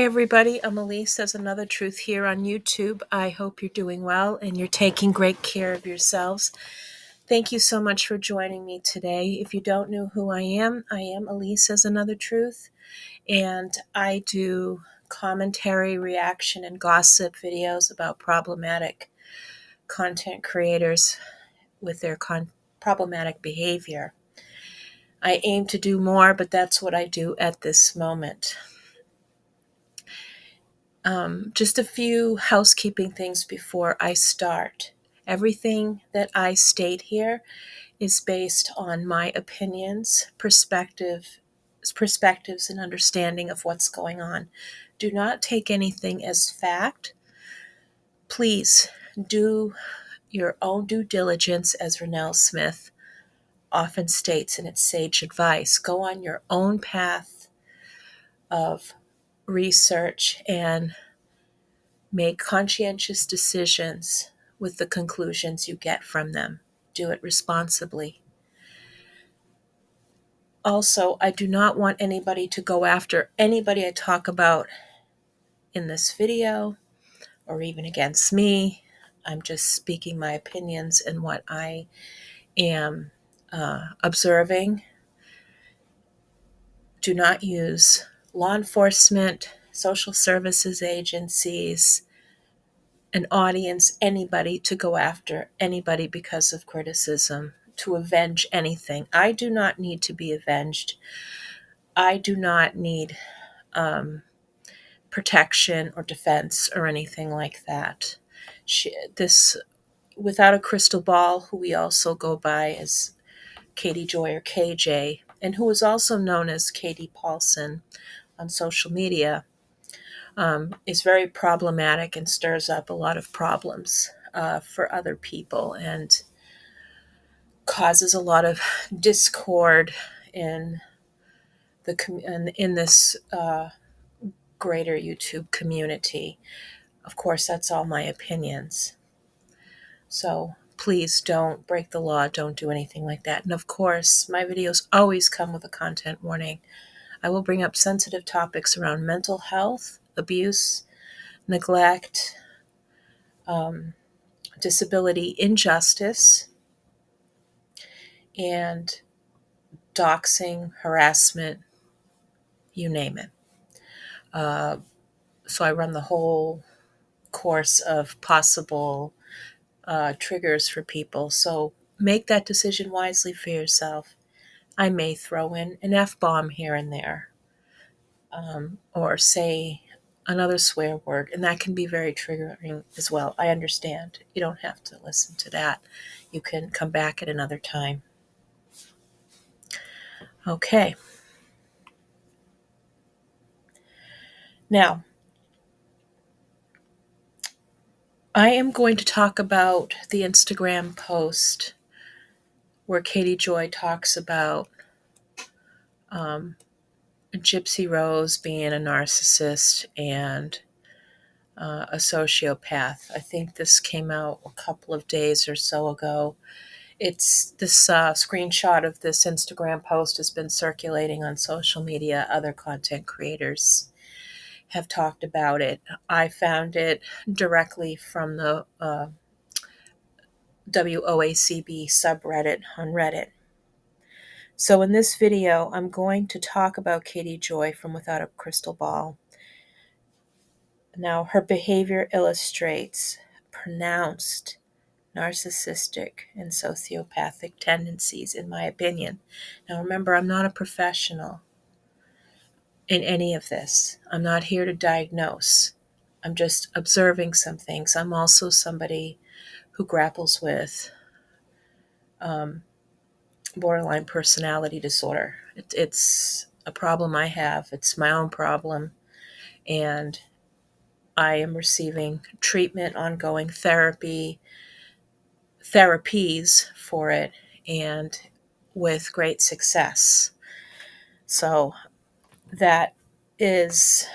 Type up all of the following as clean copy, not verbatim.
Hey everybody, I'm Elise. There's another truth here on YouTube. I hope you're doing well and you're taking great care of yourselves. Thank you so much for joining me today. If you don't know who I am Elise as another truth, and I do commentary, reaction, and gossip videos about problematic content creators with their problematic behavior. I aim to do more, but that's what I do at this moment. Just a few housekeeping things before I start. Everything that I state here is based on my opinions, perspectives, and understanding of what's going on. Do not take anything as fact. Please do your own due diligence, as Renelle Smith often states in its sage advice. Go on your own path of research and make conscientious decisions with the conclusions you get from them. Do it responsibly. Also, I do not want anybody to go after anybody I talk about in this video or even against me. I'm just speaking my opinions and what I am observing. Do not use law enforcement, social services agencies, an audience, anybody to go after anybody because of criticism, to avenge anything. I do not need to be avenged. I do not need protection or defense or anything like that. This, without a crystal ball, who we also go by as Katie Joy or KJ, and who is also known as Katie Paulson on social media, is very problematic and stirs up a lot of problems for other people and causes a lot of discord in in this greater YouTube community. Of course, that's all my opinions. So please don't break the law. Don't do anything like that. And of course, my videos always come with a content warning. I will bring up sensitive topics around mental health, abuse, neglect, disability injustice, and doxing, harassment, you name it. So I run the whole course of possible triggers for people. So make that decision wisely for yourself. I may throw in an F-bomb here and there, or say another swear word, and that can be very triggering as well. I understand. You don't have to listen to that. You can come back at another time. Okay. Now, I am going to talk about the Instagram post where Katie Joy talks about Gypsy Rose being a narcissist and a sociopath. I think this came out a couple of days or so ago. It's this screenshot of this Instagram post has been circulating on social media. Other content creators have talked about it. I found it directly from the WOACB subreddit on Reddit. So in this video, I'm going to talk about Katie Joy from Without a Crystal Ball. Now, her behavior illustrates pronounced narcissistic and sociopathic tendencies, in my opinion. Now, remember, I'm not a professional in any of this. I'm not here to diagnose. I'm just observing some things. I'm also somebody who grapples with borderline personality disorder. It's a problem I have. It's my own problem. And I am receiving treatment, ongoing therapies for it, and with great success. So that is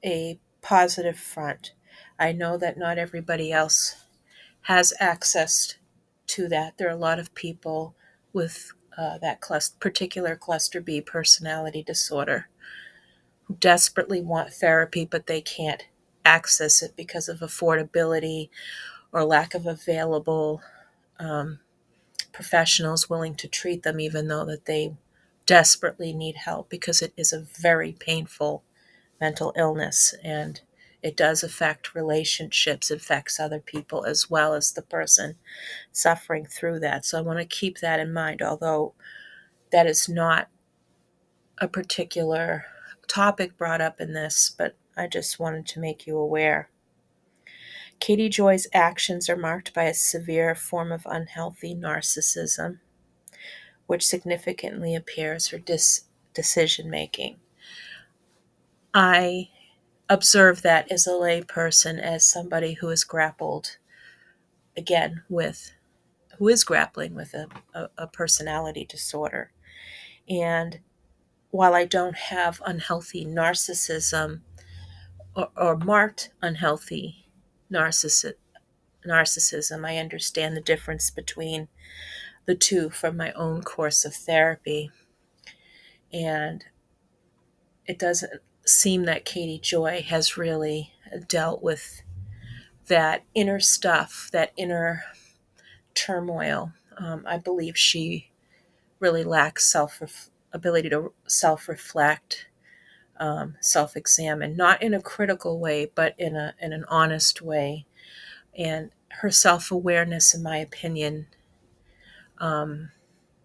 a positive front. I know that not everybody else has access to that. There are a lot of people with that particular cluster B personality disorder who desperately want therapy, but they can't access it because of affordability or lack of available um, professionals willing to treat them, even though that they desperately need help, because it is a very painful mental illness, and it does affect relationships, affects other people as well as the person suffering through that. So I want to keep that in mind, although that is not a particular topic brought up in this, but I just wanted to make you aware. Katie Joy's actions are marked by a severe form of unhealthy narcissism, which significantly impairs her decision making. I observe that as a layperson, as somebody who has grappled again with, who is grappling with a personality disorder. And while I don't have unhealthy narcissism or marked unhealthy narcissi- narcissism, I understand the difference between the two from my own course of therapy. And it doesn't seem that Katie Joy has really dealt with that inner stuff, that inner turmoil. I believe she really lacks ability to self-reflect, self-examine, not in a critical way, but in an honest way. And her self-awareness, in my opinion,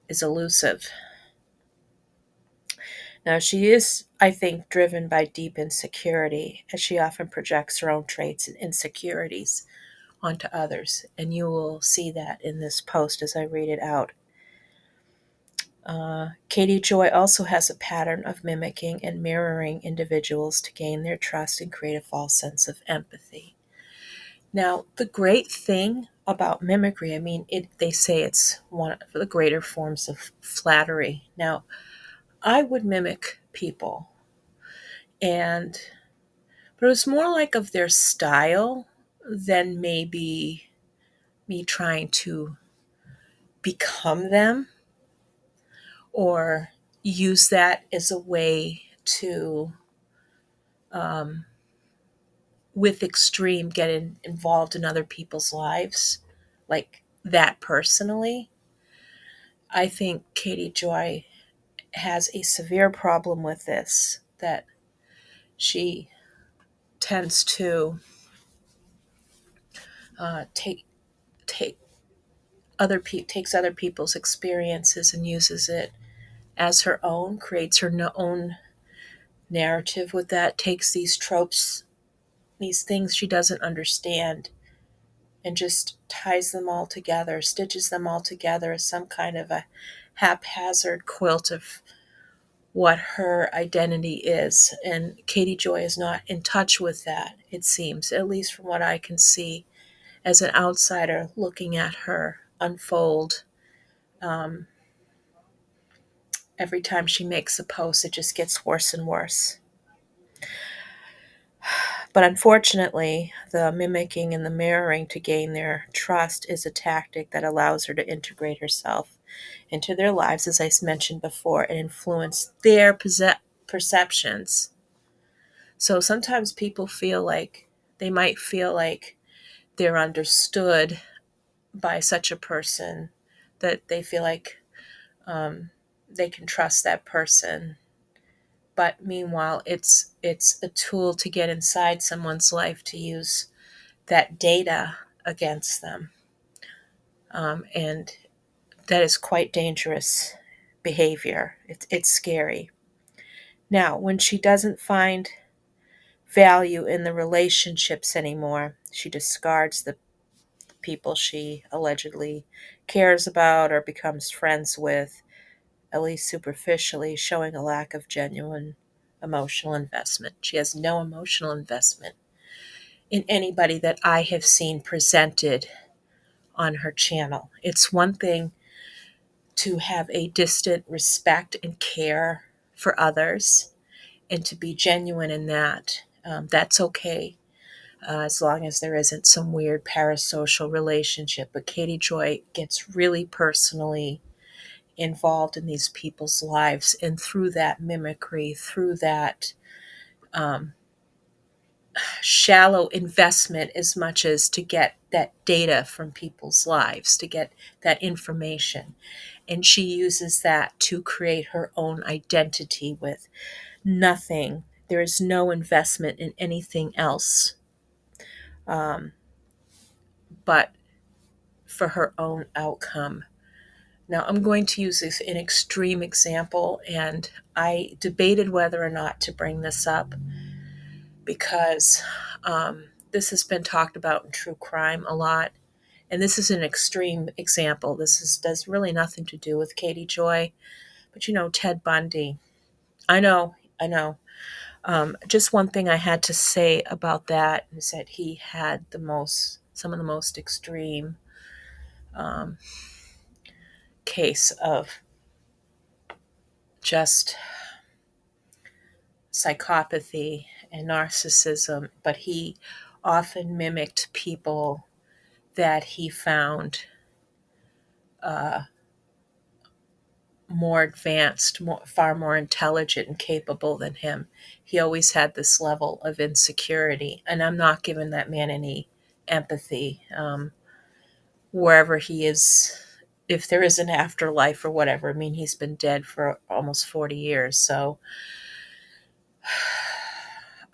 is elusive. Now, she is, I think, driven by deep insecurity, as she often projects her own traits and insecurities onto others. And you will see that in this post as I read it out. Katie Joy also has a pattern of mimicking and mirroring individuals to gain their trust and create a false sense of empathy. Now, the great thing about mimicry, I mean, they say it's one of the greater forms of flattery. Now, I would mimic people, and but it was more like of their style than maybe me trying to become them or use that as a way to, um, with extreme, involved in other people's lives, like that personally. I think Katie Joy has a severe problem with this, that she tends to take take takes other people's experiences and uses it as her own, creates her own narrative with that, takes these tropes, these things she doesn't understand, and just ties them all together, stitches them all together as some kind of a haphazard quilt of what her identity is. And Katie Joy is not in touch with that, it seems, at least from what I can see as an outsider looking at her unfold. Um, every time she makes a post, it just gets worse and worse. But unfortunately, the mimicking and the mirroring to gain their trust is a tactic that allows her to integrate herself into their lives, as I mentioned before, and influence their perceptions. So sometimes people feel like they might feel like they're understood by such a person, that they feel like they can trust that person. But meanwhile, it's a tool to get inside someone's life to use that data against them. And that is quite dangerous behavior. It's scary. Now, when she doesn't find value in the relationships anymore, she discards the people she allegedly cares about or becomes friends with, at least superficially, showing a lack of genuine emotional investment. She has no emotional investment in anybody that I have seen presented on her channel. It's one thing to have a distant respect and care for others and to be genuine in that. That's okay, as long as there isn't some weird parasocial relationship. But Katie Joy gets really personally involved in these people's lives, and through that mimicry, through that um, shallow investment as much as to get that data from people's lives, to get that information. And she uses that to create her own identity with nothing. There is no investment in anything else, um, but for her own outcome. Now, I'm going to use an extreme example, and I debated whether or not to bring this up because this has been talked about in true crime a lot. And this is an extreme example. Does really nothing to do with Katie Joy, but Ted Bundy. I know. Just one thing I had to say about that is that he had some of the most extreme um, case of just psychopathy and narcissism, but he often mimicked people that he found uh, more advanced, far more intelligent and capable than him. He always had this level of insecurity, and I'm not giving that man any empathy. Wherever he is, if there is an afterlife or whatever, I mean, he's been dead for almost 40 years, so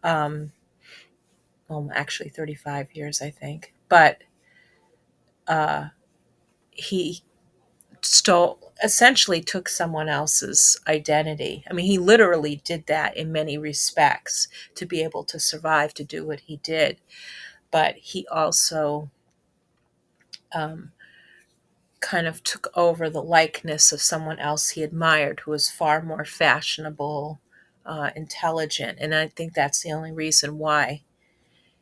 well, actually 35 years, I think. But he essentially took someone else's identity. I mean, he literally did that in many respects to be able to survive, to do what he did. But he also um, kind of took over the likeness of someone else he admired who was far more fashionable, intelligent. And I think that's the only reason why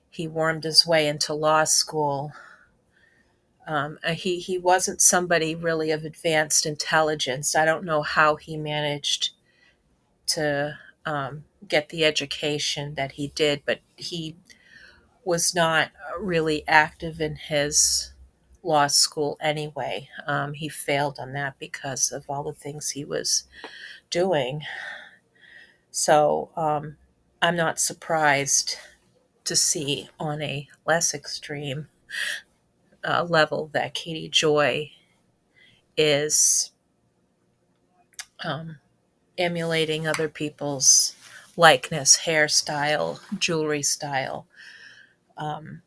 he wormed his way into law school. He wasn't somebody really of advanced intelligence. I don't know how he managed to get the education that he did, but he was not really active in his law school anyway. He failed on that because of all the things he was doing. So I'm not surprised to see on a less extreme level that Katie Joy is um, emulating other people's likeness, hairstyle, jewelry style, um,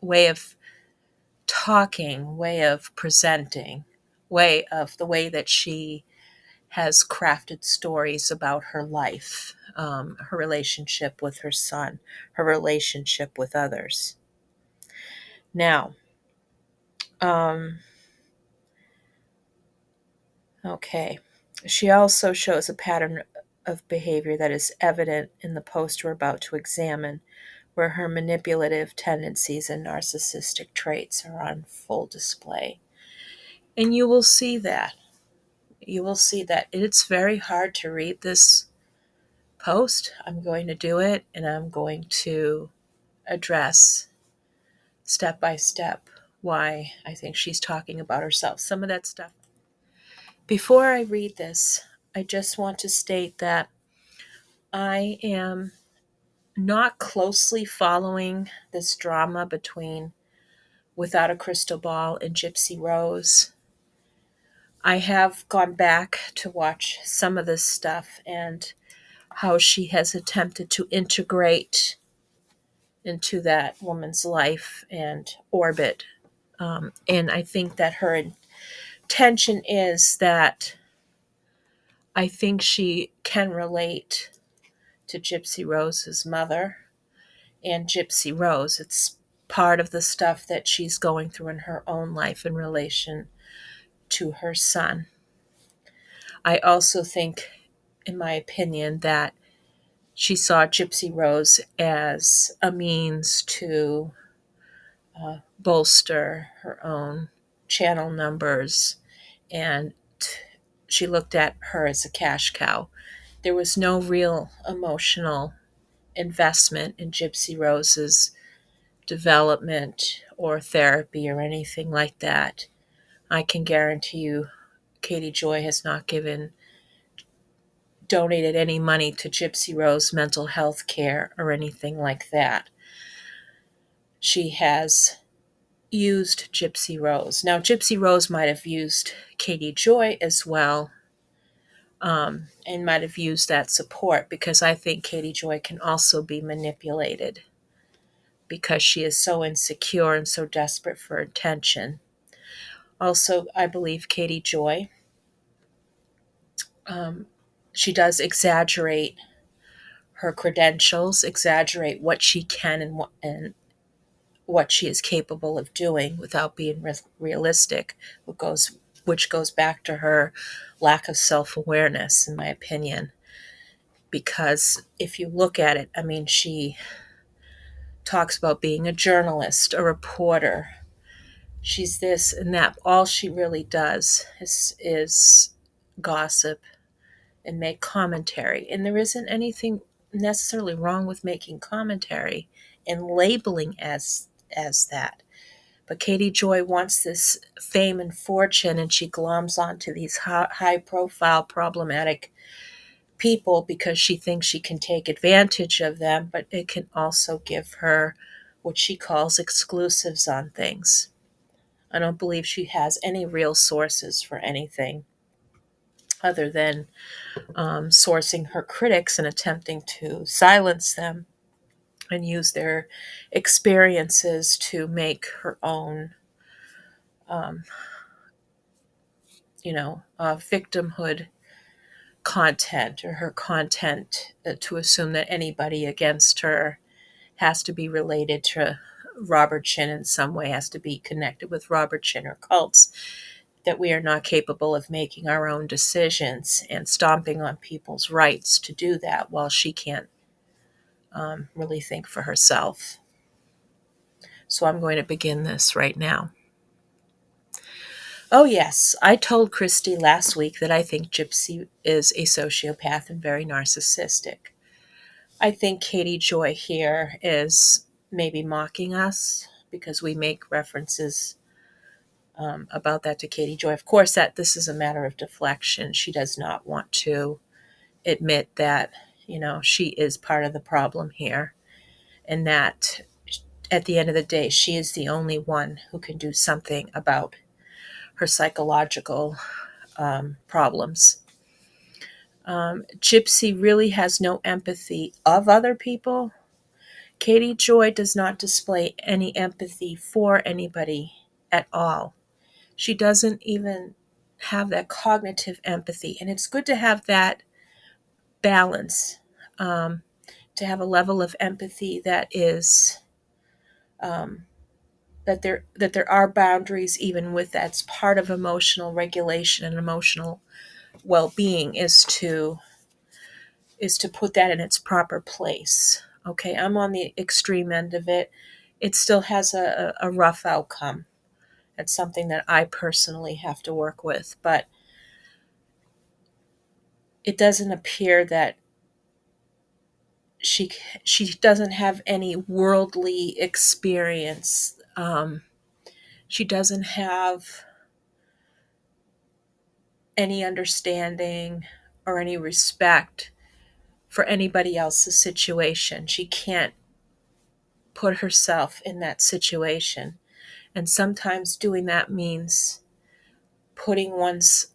way of talking, way of presenting, the way that she has crafted stories about her life, her relationship with her son, her relationship with others. Now, um, okay. She also shows a pattern of behavior that is evident in the post we're about to examine, where her manipulative tendencies and narcissistic traits are on full display. And you will see that. You will see that. It's very hard to read this post. I'm going to do it, and I'm going to address step by step why I think she's talking about herself. Some of that stuff. Before I read this, I just want to state that I am not closely following this drama between Without a Crystal Ball and Gypsy Rose. I have gone back to watch some of this stuff and how she has attempted to integrate into that woman's life and orbit. And I think that her intention is that I think she can relate to Gypsy Rose's mother and Gypsy Rose. It's part of the stuff that she's going through in her own life in relation to her son. I also think, in my opinion, that she saw Gypsy Rose as a means to bolster her own channel numbers, and she looked at her as a cash cow. There was no real emotional investment in Gypsy Rose's development or therapy or anything like that. I can guarantee you Katie Joy has not given donated any money to Gypsy Rose mental health care or anything like that. She has used Gypsy Rose. Now, Gypsy Rose might have used Katie Joy as well, and might have used that support, because I think Katie Joy can also be manipulated because she is so insecure and so desperate for attention. Also, I believe Katie Joy, she does exaggerate her credentials, exaggerate what she can and what she is capable of doing without being realistic, which goes back to her lack of self-awareness, in my opinion. Because if you look at it, I mean, she talks about being a journalist, a reporter. She's this and that. All she really does is gossip and make commentary. And there isn't anything necessarily wrong with making commentary and labeling as that. But Katie Joy wants this fame and fortune, and she gloms onto these high-profile, problematic people because she thinks she can take advantage of them, but it can also give her what she calls exclusives on things. I don't believe she has any real sources for anything other than sourcing her critics and attempting to silence them and use their experiences to make her own, victimhood content, or her content, to assume that anybody against her has to be related to Robert Chin in some way, has to be connected with Robert Chin or cults, that we are not capable of making our own decisions and stomping on people's rights to do that, while she can't really think for herself. So I'm going to begin this right now. Oh, yes, I told Christy last week that I think Gypsy is a sociopath and very narcissistic. I think Katie Joy here is maybe mocking us because we make references about that to Katie Joy. Of course, that this is a matter of deflection. She does not want to admit that, she is part of the problem here, and that at the end of the day, she is the only one who can do something about her psychological problems. Gypsy really has no empathy of other people. Katie Joy does not display any empathy for anybody at all. She doesn't even have that cognitive empathy, and it's good to have that balance, to have a level of empathy that is that there are boundaries even with that. It's part of emotional regulation and emotional well-being is to put that in its proper place. Okay, I'm on the extreme end of it. It still has a rough outcome. It's something that I personally have to work with, but it doesn't appear that she doesn't have any worldly experience. She doesn't have any understanding or any respect for anybody else's situation. She can't put herself in that situation. And sometimes doing that means putting one's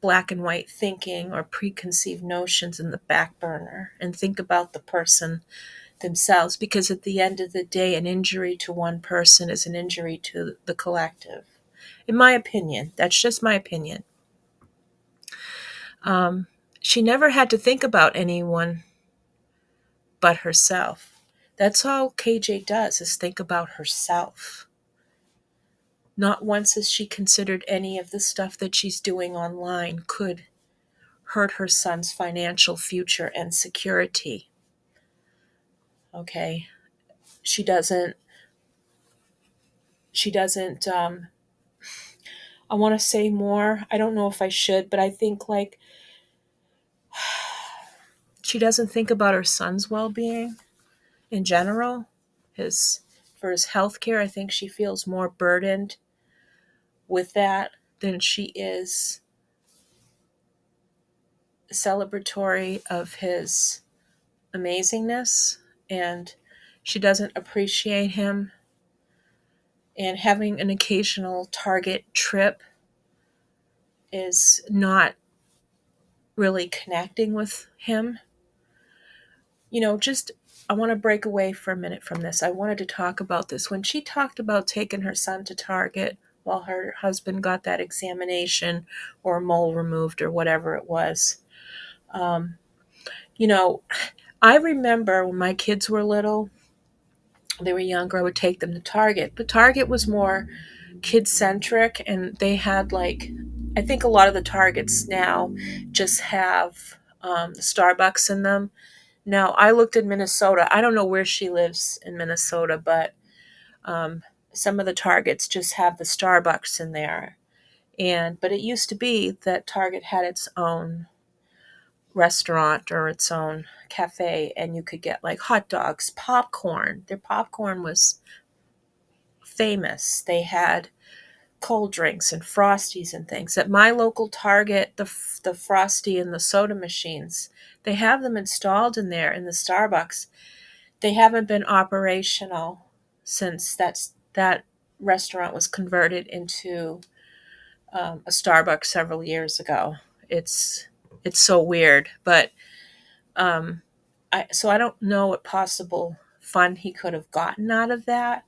black and white thinking or preconceived notions in the back burner and think about the person themselves, because at the end of the day, an injury to one person is an injury to the collective. In my opinion, that's just my opinion. She never had to think about anyone but herself. That's all KJ does, is think about herself. Not once has she considered any of the stuff that she's doing online could hurt her son's financial future and security. Okay? She doesn't, I want to say more. I don't know if I should, but I think she doesn't think about her son's well-being in general. For his health care, I think she feels more burdened with that than she is celebratory of his amazingness, and she doesn't appreciate him. And having an occasional Target trip is not really connecting with him. Just I want to break away for a minute from this. I wanted to talk about this. When she talked about taking her son to Target while her husband got that examination or mole removed or whatever it was, um, you know, I remember when my kids were little, they were younger, I would take them to Target. But Target was more kid centric, and they had I think a lot of the Targets now just have the Starbucks in them. Now, I looked in Minnesota. I don't know where she lives in Minnesota, but um, some of the Targets just have the Starbucks in there. But it used to be that Target had its own restaurant or its own cafe, and you could get like hot dogs, popcorn. Their popcorn was famous. They had cold drinks and frosties and things. At my local Target, the frosty and the soda machines, they have them installed in there in the Starbucks. They haven't been operational since that restaurant was converted into a Starbucks several years ago. It's it's so weird, but um, I don't know what possible fun he could have gotten out of that.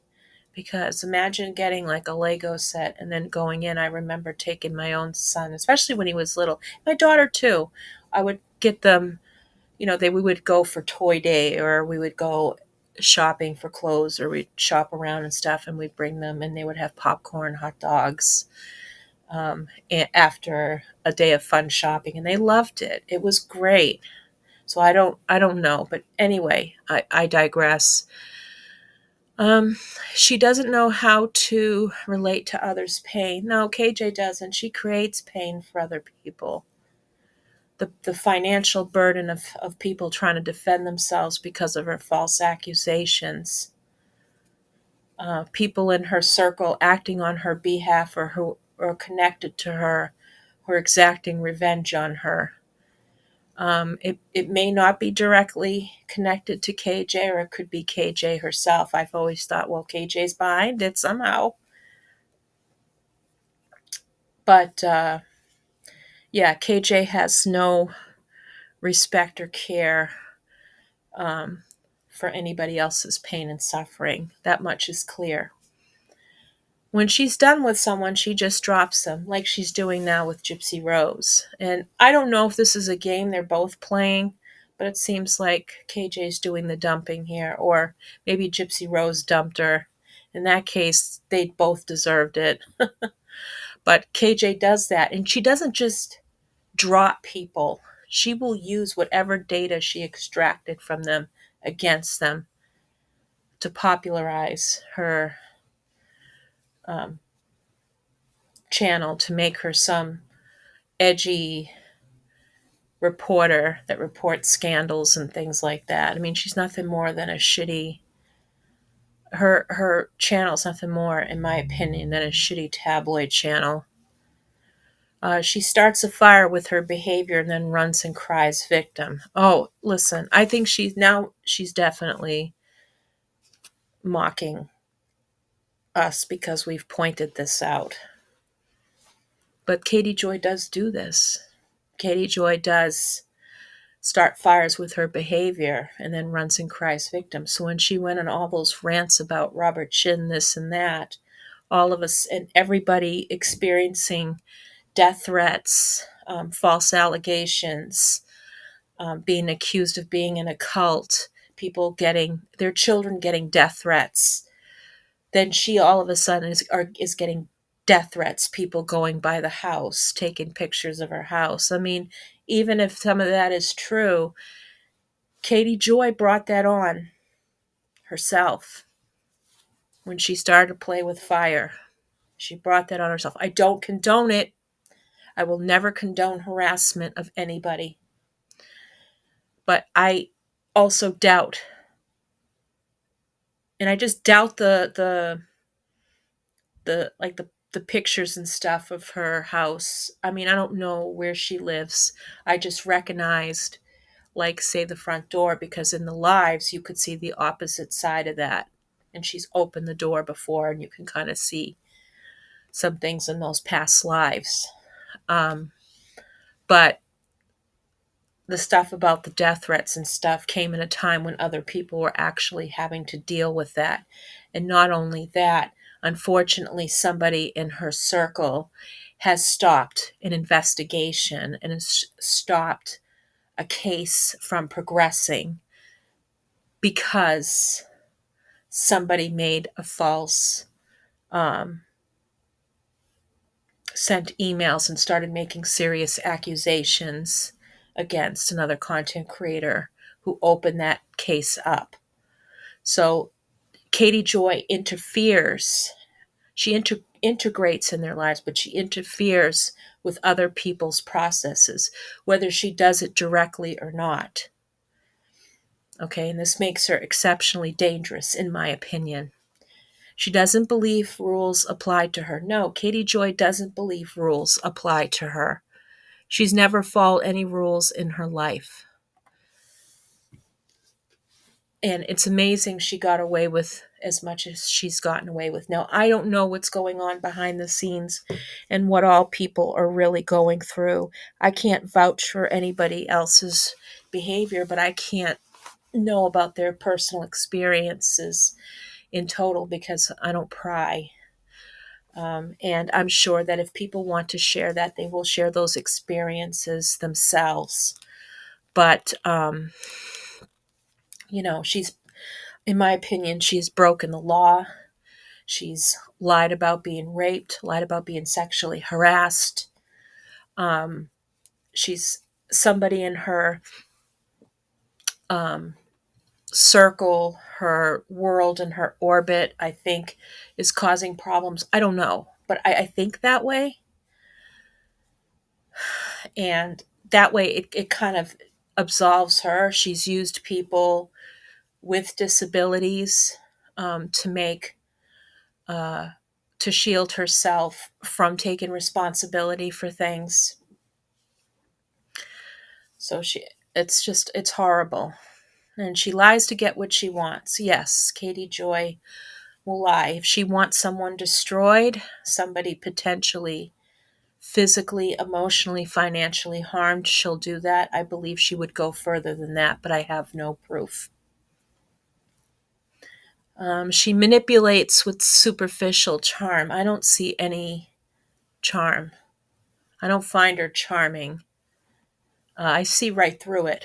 Because imagine getting like a Lego set and then going in. I remember taking my own son, especially when he was little. My daughter too. I would get them, we would go for toy day, or we would go shopping for clothes, or we'd shop around and stuff, and we'd bring them, and they would have popcorn, hot dogs, after a day of fun shopping, and they loved it. It was great. So I don't know, but anyway, I digress. Um, she doesn't know how to relate to others' pain. No, KJ doesn't. She creates pain for other people. The financial burden of people trying to defend themselves because of her false accusations. People in her circle acting on her behalf, or connected to her, who are exacting revenge on her. It may not be directly connected to KJ, or it could be KJ herself. I've always thought, well, KJ's behind it somehow. But yeah, KJ has no respect or care um, for anybody else's pain and suffering. That much is clear. When she's done with someone, she just drops them, like she's doing now with Gypsy Rose. And I don't know if this is a game they're both playing, but it seems like KJ's doing the dumping here, or maybe Gypsy Rose dumped her. In that case, they both deserved it. But KJ does that, and she doesn't just drop people. She will use whatever data she extracted from them against them to popularize her um, channel, to make her some edgy reporter that reports scandals and things like that. I mean, she's nothing more than a shitty. Her channel's nothing more, in my opinion, than a shitty tabloid channel. She starts a fire with her behavior and then runs and cries victim. Oh, listen, I think she's definitely mocking us because we've pointed this out. But Katie Joy does do this. Katie Joy does start fires with her behavior and then runs and cries victim. So when she went on all those rants about Robert Chin, this and that, all of us and everybody experiencing death threats, false allegations, being accused of being in a cult, people getting their children getting death threats, then she all of a sudden is getting death threats, people going by the house, taking pictures of her house. I mean, even if some of that is true, Katie Joy brought that on herself when she started to play with fire. She brought that on herself. I don't condone it. I will never condone harassment of anybody. But I also doubt, and I just doubt the the pictures and stuff of her house. I mean, I don't know where she lives. I just recognized, like, say, the front door, because in the lives you could see the opposite side of that. And she's opened the door before, and you can kind of see some things in those past lives. But the stuff about the death threats and stuff came in a time when other people were actually having to deal with that. And not only that, unfortunately, somebody in her circle has stopped an investigation and has stopped a case from progressing because somebody made a false, sent emails and started making serious accusations against another content creator who opened that case up. So Katie Joy interferes. She integrates in their lives, but she interferes with other people's processes, whether she does it directly or not. Okay, and this makes her exceptionally dangerous, in my opinion. She doesn't believe rules apply to her. No, Katie Joy doesn't believe rules apply to her. She's never followed any rules in her life. And it's amazing she got away with as much as she's gotten away with. Now, I don't know what's going on behind the scenes and what all people are really going through. I can't vouch for anybody else's behavior, but I can't know about their personal experiences in total because I don't pry. And I'm sure that if people want to share that, they will share those experiences themselves. But, she's, in my opinion, she's broken the law. She's lied about being raped, lied about being sexually harassed. She's somebody in her circle, her world, and her orbit, I think, is causing problems. I don't know, but I think that way. And that way it kind of absolves her. She's used people with disabilities to make to shield herself from taking responsibility for things. So it's horrible. And she lies to get what she wants. Yes, Katie Joy will lie. If she wants someone destroyed, somebody potentially physically, emotionally, financially harmed, she'll do that. I believe she would go further than that, but I have no proof. She manipulates with superficial charm. I don't see any charm. I don't find her charming. I see right through it.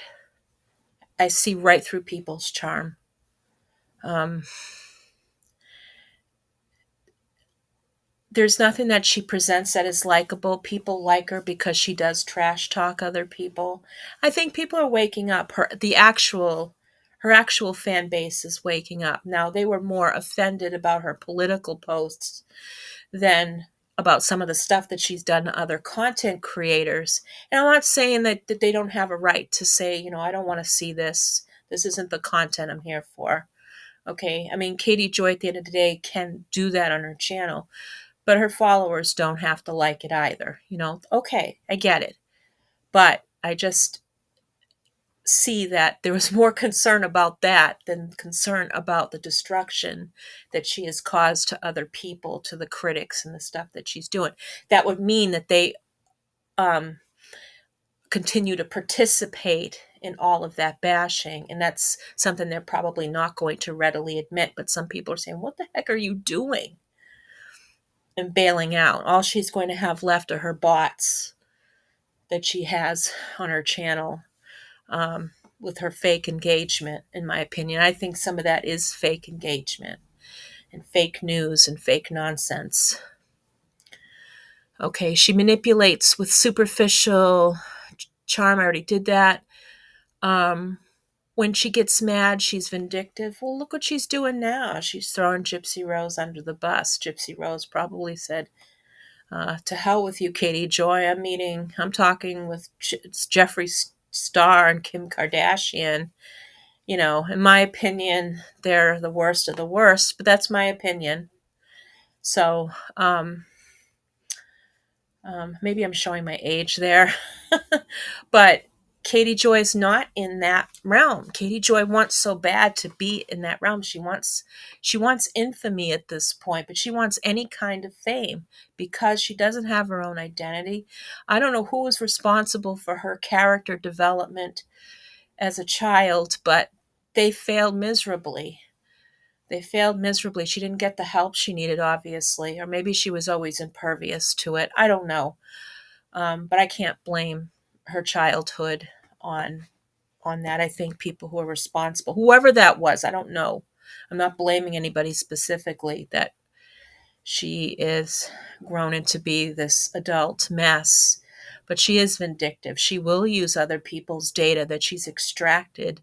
I see right through people's charm. There's nothing that she presents that is likable. People like her because she does trash talk other people. I think people are waking up. Her actual fan base is waking up. Now, they were more offended about her political posts than about some of the stuff that she's done to other content creators. And I'm not saying that they don't have a right to say, I don't want to see this. This isn't the content I'm here for. Okay. I mean, Katie Joy at the end of the day can do that on her channel, but her followers don't have to like it either. Okay, I get it. But I just see that there was more concern about that than concern about the destruction that she has caused to other people, to the critics and the stuff that she's doing. That would mean that they continue to participate in all of that bashing. And that's something they're probably not going to readily admit. But some people are saying, what the heck are you doing? And bailing out. All she's going to have left are her bots that she has on her channel with her fake engagement, in my opinion. I think some of that is fake engagement and fake news and fake nonsense. Okay, she manipulates with superficial charm. I already did that. When she gets mad, she's vindictive. Well, look what she's doing now. She's throwing Gypsy Rose under the bus. Gypsy Rose probably said, to hell with you, Katie Joy. I'm talking with Jeffree Star and Kim Kardashian. In my opinion, they're the worst of the worst, but that's my opinion. So, Maybe I'm showing my age there, but Katie Joy is not in that realm. Katie Joy wants so bad to be in that realm. She wants infamy at this point, but she wants any kind of fame because she doesn't have her own identity. I don't know who was responsible for her character development as a child, but they failed miserably. They failed miserably. She didn't get the help she needed, obviously, or maybe she was always impervious to it. I don't know. But I can't blame her childhood on that. I think people who are responsible, whoever that was, I don't know. I'm not blaming anybody specifically, that she is grown into be this adult mess, but she is vindictive. She will use other people's data that she's extracted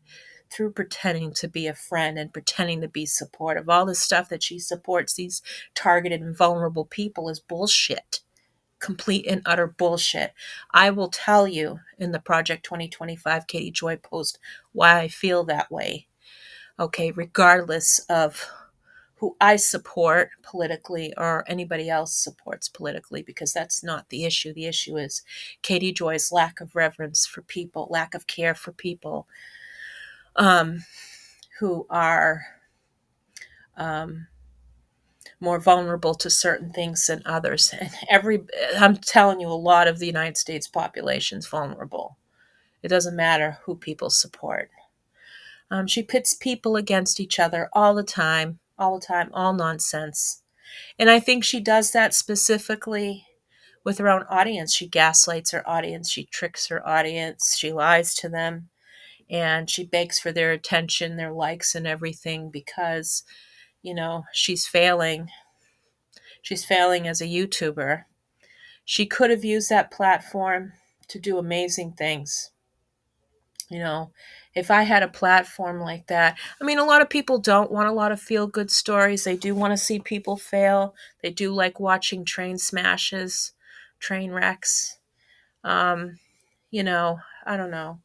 through pretending to be a friend and pretending to be supportive. All the stuff that she supports these targeted and vulnerable people is bullshit. Complete and utter bullshit. I will tell you in the Project 2025 Katie Joy post why I feel that way. Okay, regardless of who I support politically or anybody else supports politically, because that's not the issue. The issue is Katie Joy's lack of reverence for people, lack of care for people um, who are more vulnerable to certain things than others. And I'm telling you, a lot of the United States population is vulnerable. It doesn't matter who people support. She pits people against each other all the time, all nonsense. And I think she does that specifically with her own audience. She gaslights her audience, she tricks her audience, she lies to them, and she begs for their attention, their likes, and everything because, she's failing. She's failing as a YouTuber. She could have used that platform to do amazing things. If I had a platform like that, I mean, a lot of people don't want a lot of feel good stories. They do want to see people fail. They do like watching train smashes, train wrecks. Um, I don't know.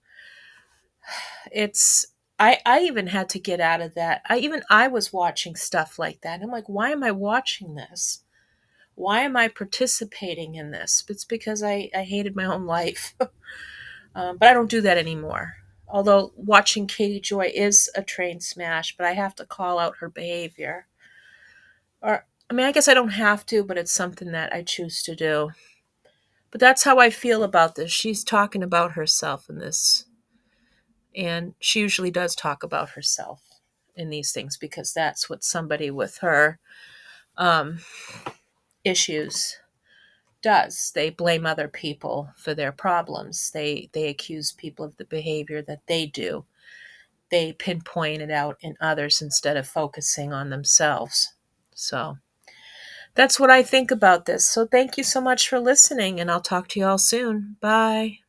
It's, I even had to get out of that. I was watching stuff like that. I'm like, why am I watching this? Why am I participating in this? It's because I hated my own life. But I don't do that anymore. Although watching Katie Joy is a train smash, but I have to call out her behavior. Or, I mean, I guess I don't have to, but it's something that I choose to do. But that's how I feel about this. She's talking about herself in this. And she usually does talk about herself in these things because that's what somebody with her um, issues does. They blame other people for their problems. They accuse people of the behavior that they do. They pinpoint it out in others instead of focusing on themselves. So that's what I think about this. So thank you so much for listening, and I'll talk to you all soon. Bye.